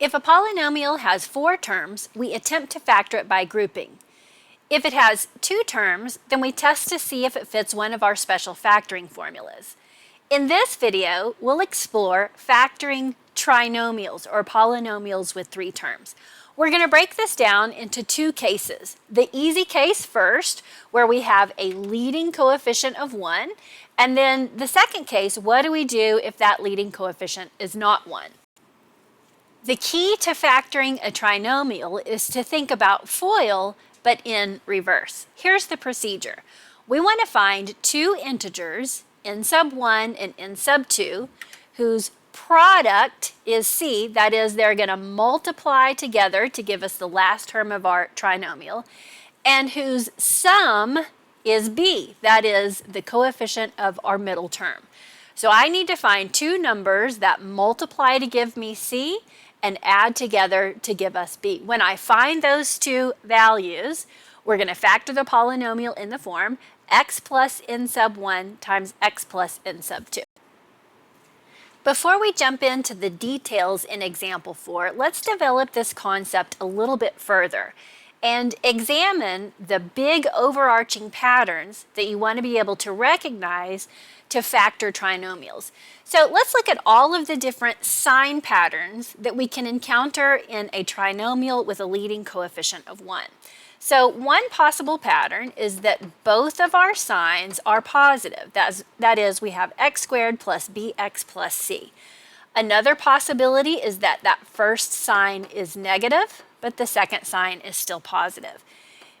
If a polynomial has 4 terms, we attempt to factor it by grouping. If it has 2 terms, then we test to see if it fits one of our special factoring formulas. In this video, we'll explore factoring trinomials, or polynomials with 3 terms. We're going to break this down into 2 cases. The easy case first, where we have a leading coefficient of 1, and then the second case, what do we do if that leading coefficient is not 1? The key to factoring a trinomial is to think about FOIL, but in reverse. Here's the procedure. We want to find 2 integers, n sub 1 and n sub 2, whose product is c, that is, they're going to multiply together to give us the last term of our trinomial, and whose sum is b, that is, the coefficient of our middle term. So I need to find 2 numbers that multiply to give me c and add together to give us b. When I find those 2 values, we're going to factor the polynomial in the form x plus n sub 1 times x plus n sub 2. Before we jump into the details in example 4, let's develop this concept a little bit further and examine the big overarching patterns that you want to be able to recognize to factor trinomials. So let's look at all of the different sign patterns that we can encounter in a trinomial with a leading coefficient of 1. So one possible pattern is that both of our signs are positive. That is, we have x squared plus bx plus c. Another possibility is that that first sign is negative, but the second sign is still positive.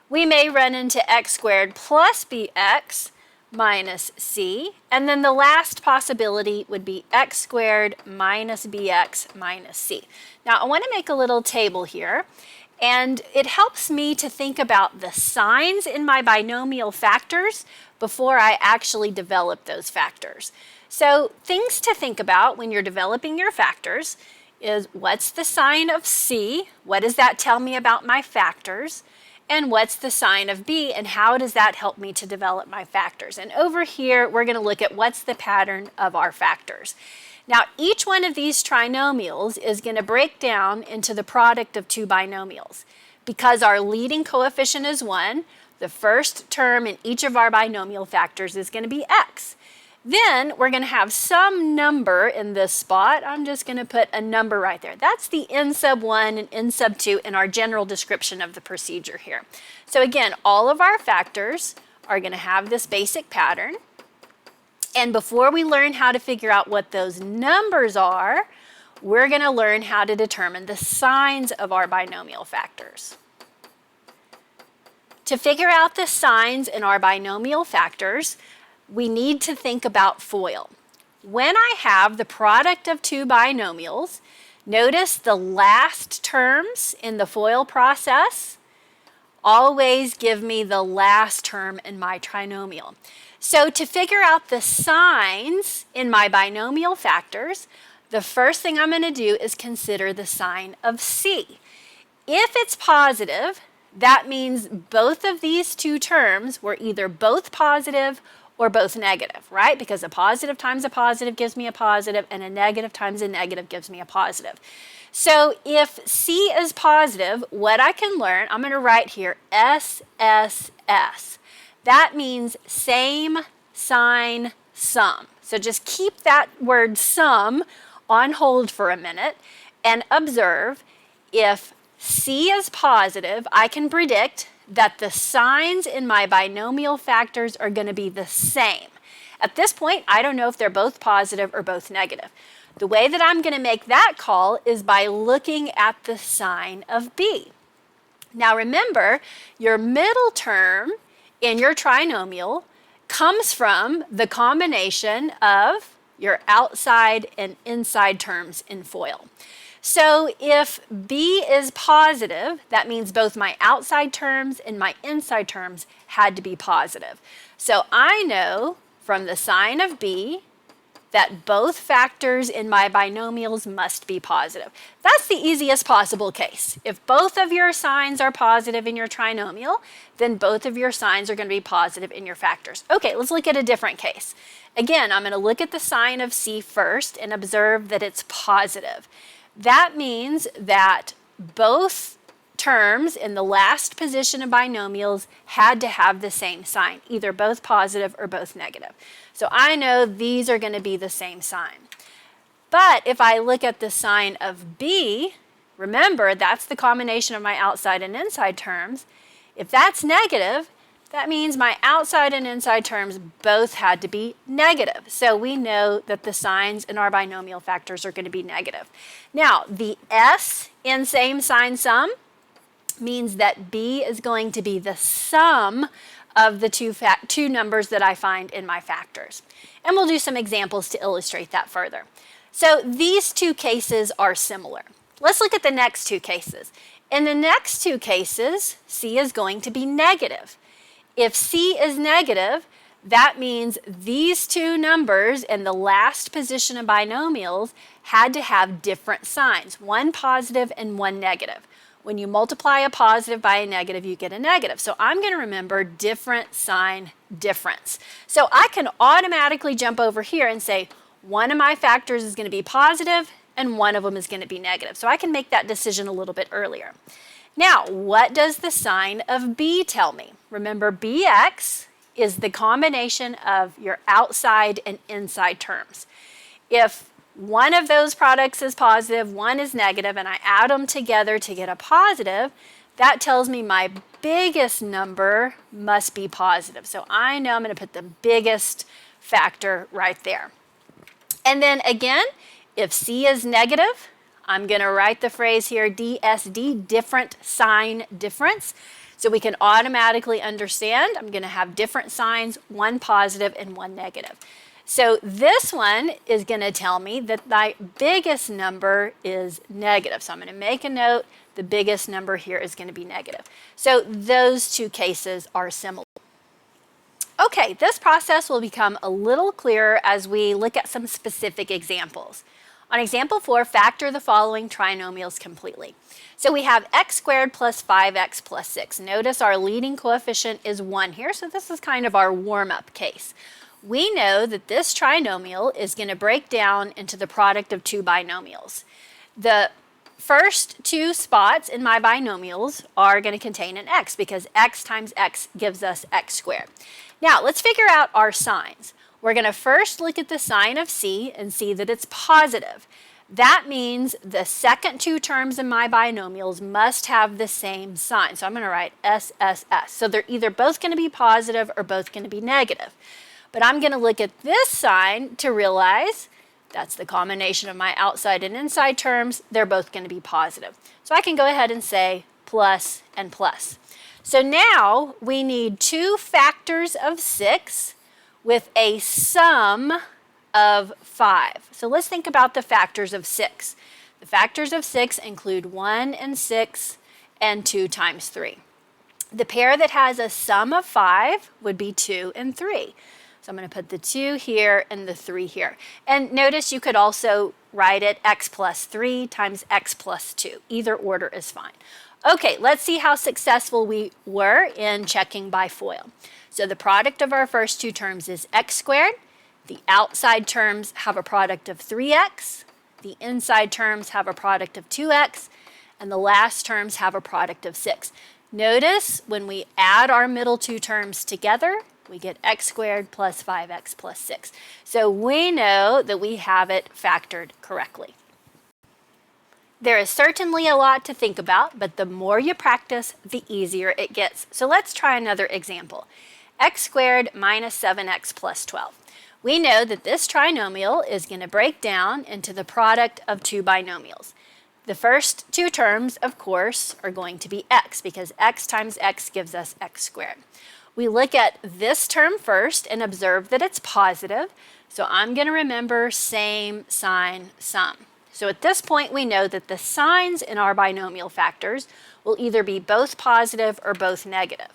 We may run into x squared plus bx minus c, and then the last possibility would be x squared minus bx minus c. Now I want to make a little table here, and it helps me to think about the signs in my binomial factors before I actually develop those factors. So things to think about when you're developing your factors is, what's the sign of c? What does that tell me about my factors? And what's the sign of b, and how does that help me to develop my factors? And over here, we're going to look at what's the pattern of our factors. Now, each one of these trinomials is going to break down into the product of 2 binomials. Because our leading coefficient is 1, the first term in each of our binomial factors is going to be x. Then we're going to have some number in this spot. I'm just going to put a number right there. That's the n sub 1 and n sub 2 in our general description of the procedure here. So again, all of our factors are going to have this basic pattern. And before we learn how to figure out what those numbers are, we're going to learn how to determine the signs of our binomial factors. To figure out the signs in our binomial factors, we need to think about FOIL. When I have the product of 2 binomials, notice the last terms in the FOIL process always give me the last term in my trinomial. So to figure out the signs in my binomial factors, the first thing I'm going to do is consider the sign of c. If it's positive, that means both of these 2 terms were either both positive or both negative, right? Because a positive times a positive gives me a positive, and a negative times a negative gives me a positive. So if c is positive, what I can learn, I'm going to write here SSS. That means same sign sum. So just keep that word sum on hold for a minute and observe, if c is positive, I can predict that the signs in my binomial factors are going to be the same. At this point, I don't know if they're both positive or both negative. The way that I'm going to make that call is by looking at the sign of b. Now remember, your middle term in your trinomial comes from the combination of your outside and inside terms in FOIL. So if b is positive, that means both my outside terms and my inside terms had to be positive. So I know from the sign of b that both factors in my binomials must be positive. That's the easiest possible case. If both of your signs are positive in your trinomial, then both of your signs are going to be positive in your factors. Okay, let's look at a different case. Again, I'm going to look at the sign of C first and observe that it's positive. That means that both terms in the last position of binomials had to have the same sign, either both positive or both negative. So I know these are going to be the same sign. But if I look at the sign of B, remember that's the combination of my outside and inside terms. If that's negative, that means my outside and inside terms both had to be negative. So we know that the signs in our binomial factors are going to be negative. Now, the S in same sign sum means that B is going to be the sum of the two numbers that I find in my factors. And we'll do some examples to illustrate that further. So these two cases are similar. Let's look at the next two cases. In the next two cases, C is going to be negative. If C is negative, that means these two numbers in the last position of binomials had to have different signs, one positive and one negative. When you multiply a positive by a negative, you get a negative. So I'm going to remember different sign difference. So I can automatically jump over here and say one of my factors is going to be positive and one of them is going to be negative. So I can make that decision a little bit earlier. Now, what does the sign of B tell me? Remember, BX is the combination of your outside and inside terms. If one of those products is positive, one is negative, and I add them together to get a positive, that tells me my biggest number must be positive. So I know I'm going to put the biggest factor right there. And then again, if C is negative, I'm going to write the phrase here, DSD, different sign difference. So we can automatically understand I'm going to have different signs, one positive and one negative. So this one is going to tell me that my biggest number is negative. So I'm going to make a note, the biggest number here is going to be negative. So those two cases are similar. Okay, this process will become a little clearer as we look at some specific examples. On example 4, factor the following trinomials completely. So we have x squared plus 5x plus 6. Notice our leading coefficient is 1 here, so this is kind of our warm-up case. We know that this trinomial is going to break down into the product of two binomials. The first two spots in my binomials are going to contain an x because x times x gives us x squared. Now, let's figure out our signs. We're going to first look at the sign of C and see that it's positive. That means the second two terms in my binomials must have the same sign. So I'm going to write S, S, S. So they're either both going to be positive or both going to be negative. But I'm going to look at this sign to realize that's the combination of my outside and inside terms. They're both going to be positive. So I can go ahead and say plus and plus. So now we need two factors of 6 with a sum of 5. So let's think about the factors of 6. The factors of 6 include 1 and 6 and 2 times 3. The pair that has a sum of 5 would be 2 and 3. So I'm going to put the 2 here and the 3 here. And notice you could also write it x plus 3 times x plus 2. Either order is fine. Okay, let's see how successful we were in checking by FOIL. So the product of our first two terms is x squared. The outside terms have a product of 3x. The inside terms have a product of 2x. And the last terms have a product of 6. Notice when we add our middle two terms together, we get x squared plus 5x plus 6. So we know that we have it factored correctly. There is certainly a lot to think about, but the more you practice, the easier it gets. So let's try another example. X squared minus 7x plus 12. We know that this trinomial is going to break down into the product of two binomials. The first two terms, of course, are going to be x because x times x gives us x squared. We look at this term first and observe that it's positive. So I'm going to remember same sign sum. So at this point, we know that the signs in our binomial factors will either be both positive or both negative.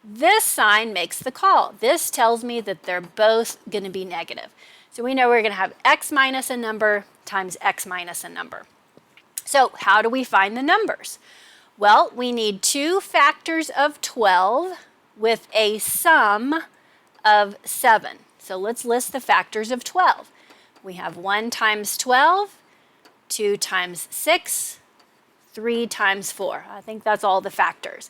This sign makes the call. This tells me that they're both going to be negative. So we know we're going to have x minus a number times x minus a number. So how do we find the numbers? Well, we need two factors of 12 with a sum of 7. So let's list the factors of 12. We have 1 times 12, 2 times 6, 3 times 4. I think that's all the factors.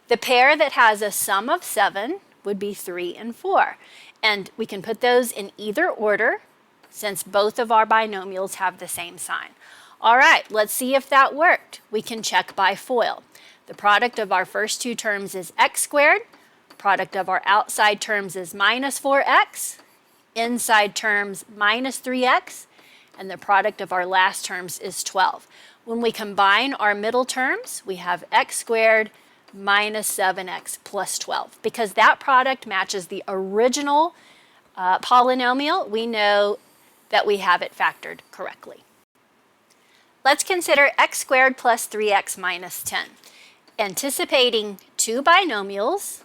The pair that has a sum of 7 would be 3 and 4. And we can put those in either order since both of our binomials have the same sign. All right, let's see if that worked. We can check by FOIL. The product of our first two terms is x squared. Product of our outside terms is minus 4x. Inside terms minus 3x. And the product of our last terms is 12. When we combine our middle terms, we have x squared minus 7x plus 12. Because that product matches the original polynomial, we know that we have it factored correctly. Let's consider x squared plus 3x minus 10. Anticipating two binomials,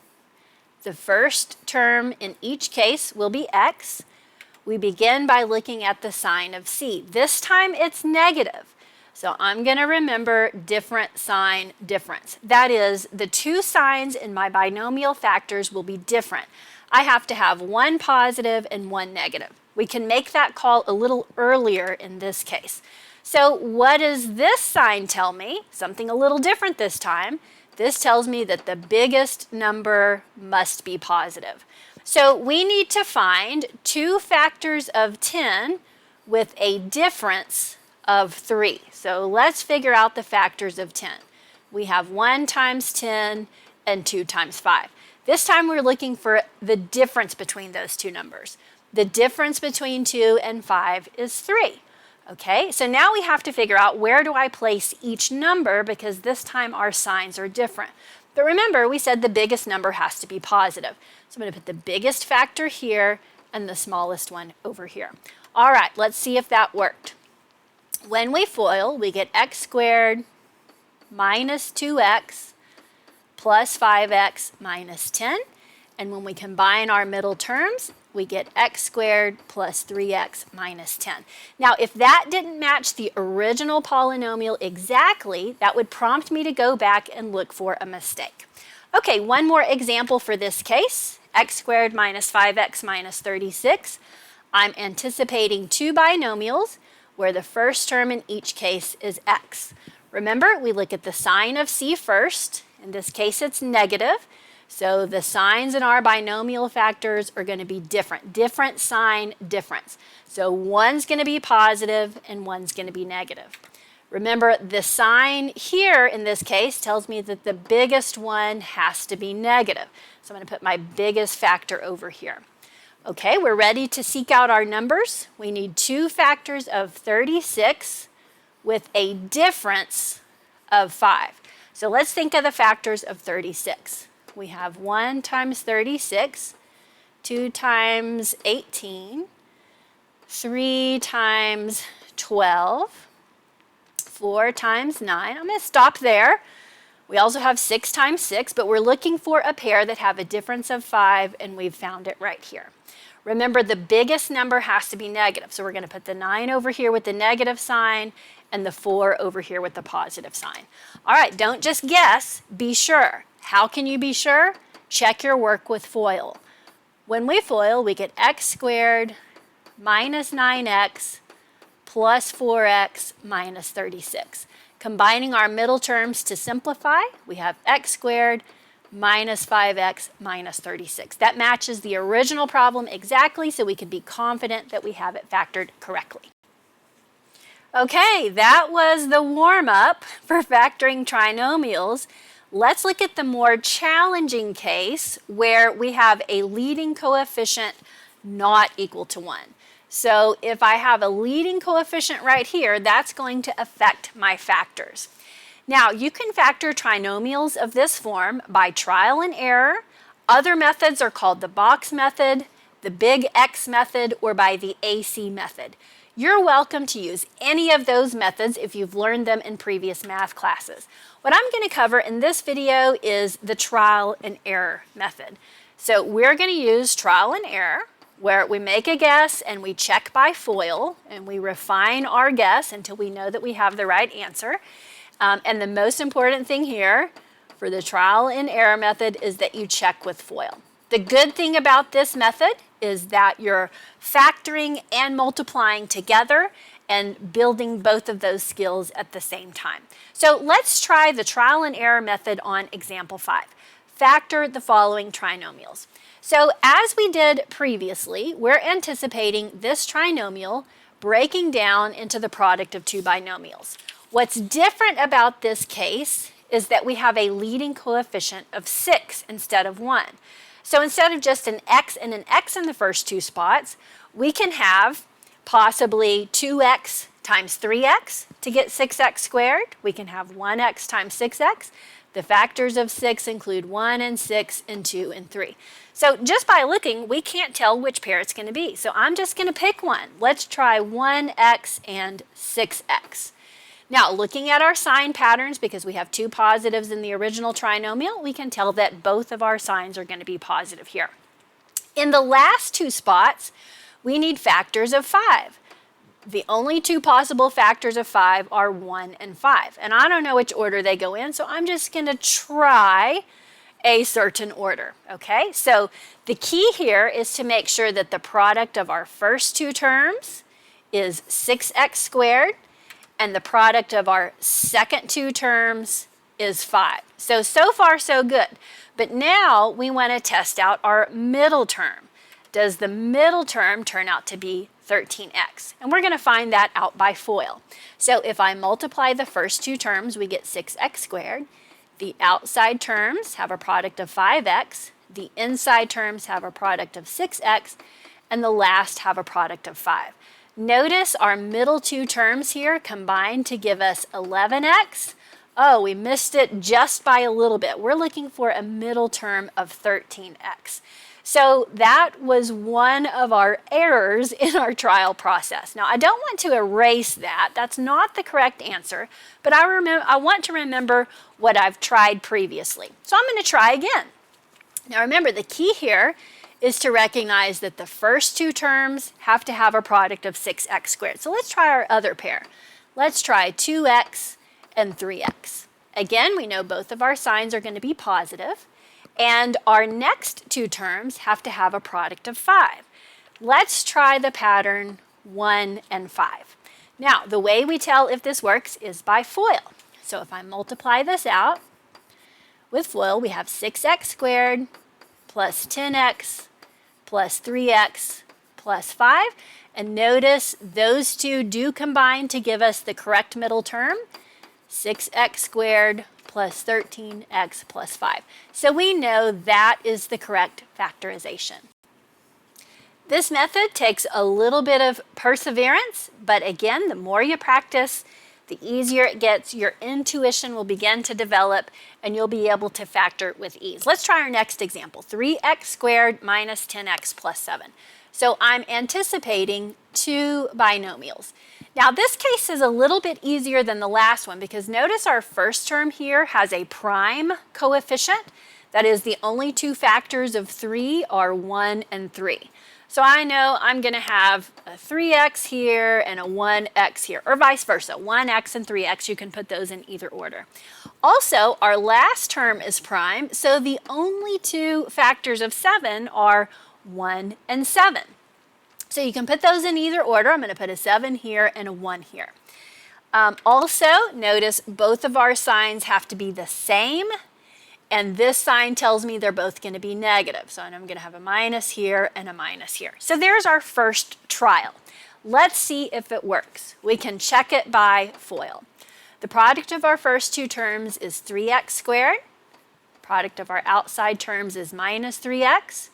the first term in each case will be x. We begin by looking at the sign of c. This time it's negative. So I'm going to remember different sign difference. That is, the two signs in my binomial factors will be different. I have to have one positive and one negative. We can make that call a little earlier in this case. So what does this sign tell me? Something a little different this time. This tells me that the biggest number must be positive. So we need to find two factors of 10 with a difference of 3. So let's figure out the factors of 10. We have 1 times 10 and 2 times 5. This time we're looking for the difference between those two numbers. The difference between 2 and 5 is 3. Okay, so now we have to figure out where do I place each number because this time our signs are different. But remember, we said the biggest number has to be positive. So I'm going to put the biggest factor here and the smallest one over here. All right, let's see if that worked. When we FOIL, we get x squared minus 2x plus 5x minus 10. And when we combine our middle terms, we get x squared plus 3x minus 10. Now, if that didn't match the original polynomial exactly, that would prompt me to go back and look for a mistake. Okay, one more example for this case, x squared minus 5x minus 36. I'm anticipating two binomials where the first term in each case is x. Remember, we look at the sign of c first. In this case, it's negative. So the signs in our binomial factors are going to be different. Different sign difference. So one's going to be positive and one's going to be negative. Remember, the sign here in this case tells me that the biggest one has to be negative. So I'm going to put my biggest factor over here. Okay, we're ready to seek out our numbers. We need two factors of 36 with a difference of 5. So let's think of the factors of 36. We have 1 times 36, 2 times 18, 3 times 12, 4 times 9. I'm going to stop there. We also have 6 times 6, but we're looking for a pair that have a difference of 5, and we've found it right here. Remember, the biggest number has to be negative, so we're going to put the 9 over here with the negative sign and the 4 over here with the positive sign. All right, don't just guess, be sure. How can you be sure? Check your work with FOIL. When we FOIL, we get x squared minus 9x plus 4x minus 36. Combining our middle terms to simplify, we have x squared minus 5x minus 36. That matches the original problem exactly, so we can be confident that we have it factored correctly. Okay, that was the warm-up for factoring trinomials. Let's look at the more challenging case where we have a leading coefficient not equal to 1. So if I have a leading coefficient right here, that's going to affect my factors. Now, you can factor trinomials of this form by trial and error. Other methods are called the box method, the big X method, or by the AC method. You're welcome to use any of those methods if you've learned them in previous math classes. What I'm going to cover in this video is the trial and error method. So we're going to use trial and error, where we make a guess and we check by FOIL and we refine our guess until we know that we have the right answer. And the most important thing here for the trial and error method is that you check with FOIL. The good thing about this method is that you're factoring and multiplying together, and building both of those skills at the same time. So let's try the trial and error method on example 5. Factor the following trinomials. So as we did previously, we're anticipating this trinomial breaking down into the product of two binomials. What's different about this case is that we have a leading coefficient of 6 instead of 1. So instead of just an x and an x in the first two spots, we can have possibly 2x times 3x to get 6x squared. We can have 1x times 6x. The factors of 6 include 1 and 6 and 2 and 3. So just by looking, we can't tell which pair it's going to be. So I'm just going to pick one. Let's try 1x and 6x. Now, looking at our sign patterns, because we have two positives in the original trinomial, we can tell that both of our signs are going to be positive here. In the last two spots, we need factors of 5. The only two possible factors of 5 are 1 and 5. And I don't know which order they go in, so I'm just going to try a certain order, okay? So the key here is to make sure that the product of our first two terms is 6x squared, and the product of our second two terms is 5. So far, so good. But now we want to test out our middle term. Does the middle term turn out to be 13x? And we're going to find that out by FOIL. So if I multiply the first two terms, we get 6x squared. The outside terms have a product of 5x. The inside terms have a product of 6x. And the last have a product of 5. Notice our middle two terms here combine to give us 11x. Oh, we missed it just by a little bit. We're looking for a middle term of 13x. So that was one of our errors in our trial process. Now, I don't want to erase that. That's not the correct answer, but I want to remember what I've tried previously. So I'm going to try again. Now, remember, the key here is to recognize that the first two terms have to have a product of 6x squared. So let's try our other pair. Let's try 2x and 3x. Again, we know both of our signs are going to be positive. And our next two terms have to have a product of 5. Let's try the pattern 1 and 5. Now, the way we tell if this works is by FOIL. So if I multiply this out, with FOIL we have 6x squared plus 10x plus 3x plus 5. And notice those two do combine to give us the correct middle term, 6x squared plus 13x plus 5. So we know that is the correct factorization. This method takes a little bit of perseverance, but again, the more you practice, the easier it gets. Your intuition will begin to develop, and you'll be able to factor with ease. Let's try our next example, 3x squared minus 10x plus 7. So I'm anticipating two binomials. Now this case is a little bit easier than the last one because notice our first term here has a prime coefficient. That is, the only two factors of 3 are 1 and 3. So I know I'm going to have a 3x here and a 1x here, or vice versa, 1x and 3x. You can put those in either order. Also, our last term is prime, so the only two factors of 7 are 1 and 7. So you can put those in either order. I'm going to put a 7 here and a 1 here. Also, notice both of our signs have to be the same, and this sign tells me they're both going to be negative. So I'm going to have a minus here and a minus here. So there's our first trial. Let's see if it works. We can check it by FOIL. The product of our first two terms is 3x squared. Product of our outside terms is minus 3x.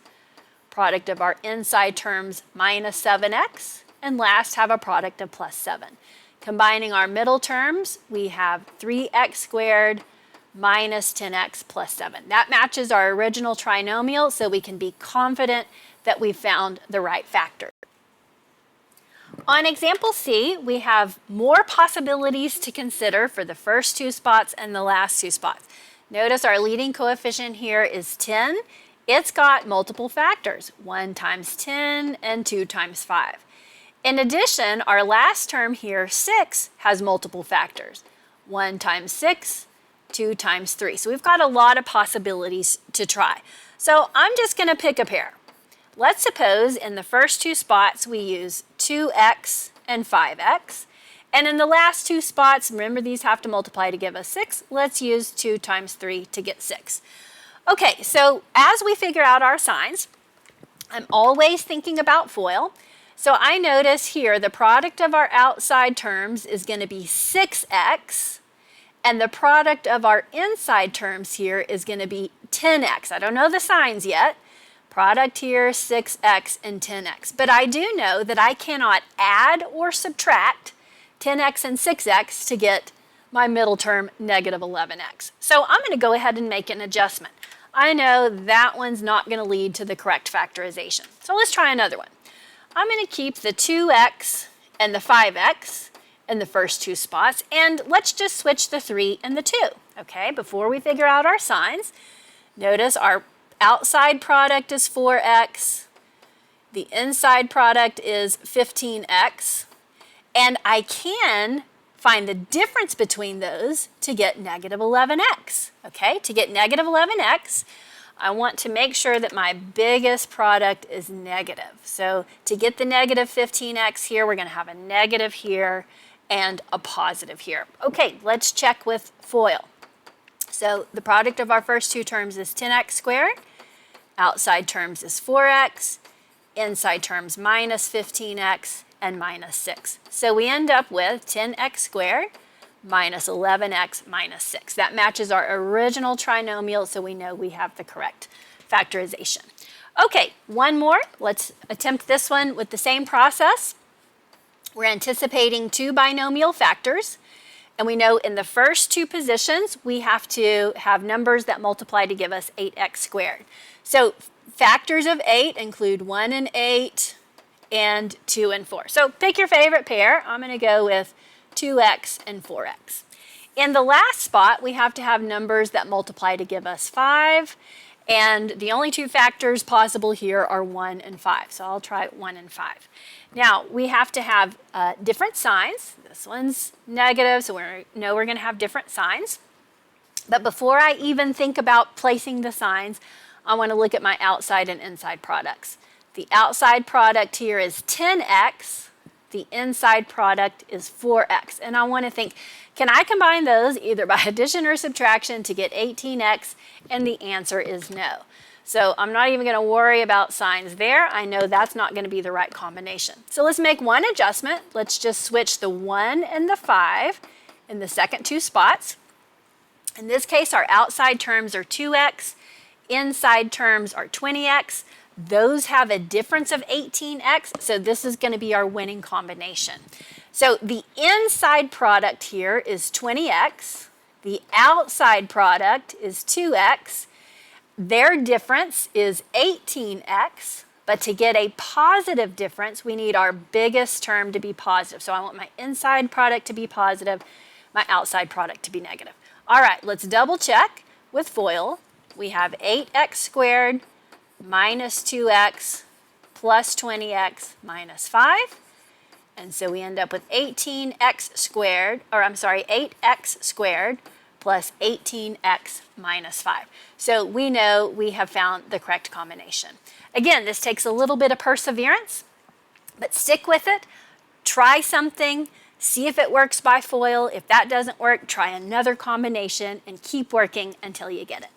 Product of our inside terms minus 7x, and last have a product of plus 7. Combining our middle terms, we have 3x squared minus 10x plus 7. That matches our original trinomial, so we can be confident that we found the right factor. On example C, we have more possibilities to consider for the first two spots and the last two spots. Notice our leading coefficient here is 10. It's got multiple factors, 1 times 10 and 2 times 5. In addition, our last term here, 6, has multiple factors, 1 times 6, 2 times 3. So we've got a lot of possibilities to try. So I'm just going to pick a pair. Let's suppose in the first two spots we use 2x and 5x, And in the last two spots, remember these have to multiply to give us 6. Let's use 2 times 3 to get 6. Okay, so as we figure out our signs, I'm always thinking about FOIL. So I notice here the product of our outside terms is going to be 6x, and the product of our inside terms here is going to be 10x. I don't know the signs yet. Product here, 6x and 10x. But I do know that I cannot add or subtract 10x and 6x to get my middle term, negative 11x. So I'm going to go ahead and make an adjustment. I know that one's not going to lead to the correct factorization. So let's try another one. I'm going to keep the 2x and the 5x in the first two spots, and let's just switch the 3 and the 2. Okay, before we figure out our signs, notice our outside product is 4x, the inside product is 15x, and I can find the difference between those to get negative 11x. Okay, to get negative 11x, I want to make sure that my biggest product is negative. So to get the negative 15x here, we're going to have a negative here and a positive here. Okay, let's check with FOIL. So the product of our first two terms is 10x squared, outside terms is 4x, inside terms minus 15x, and minus 6. So we end up with 10x squared minus 11x minus 6. That matches our original trinomial, so we know we have the correct factorization. Okay, one more. Let's attempt this one with the same process. We're anticipating two binomial factors, and we know in the first two positions we have to have numbers that multiply to give us 8x squared. So factors of 8 include 1 and 8, and 2 and 4. So pick your favorite pair. I'm going to go with 2x and 4x. In the last spot, we have to have numbers that multiply to give us 5, and the only two factors possible here are 1 and 5. So I'll try 1 and 5. Now, we have to have different signs. This one's negative, so we know we're going to have different signs. But before I even think about placing the signs, I want to look at my outside and inside products. The outside product here is 10x, the inside product is 4x. And I want to think, can I combine those either by addition or subtraction to get 18x? And the answer is no. So I'm not even going to worry about signs there. I know that's not going to be the right combination. So let's make one adjustment. Let's just switch the 1 and the 5 in the second two spots. In this case, our outside terms are 2x, inside terms are 20x. Those have a difference of 18x, so this is going to be our winning combination. So the inside product here is 20x. The outside product is 2x. Their difference is 18x, but to get a positive difference, we need our biggest term to be positive. So I want my inside product to be positive, my outside product to be negative. All right, let's double check with FOIL. We have 8x squared minus 2x plus 20x minus 5. And so we end up with 8x squared plus 18x minus 5. So we know we have found the correct combination. Again, this takes a little bit of perseverance, but stick with it. Try something. See if it works by FOIL. If that doesn't work, try another combination and keep working until you get it.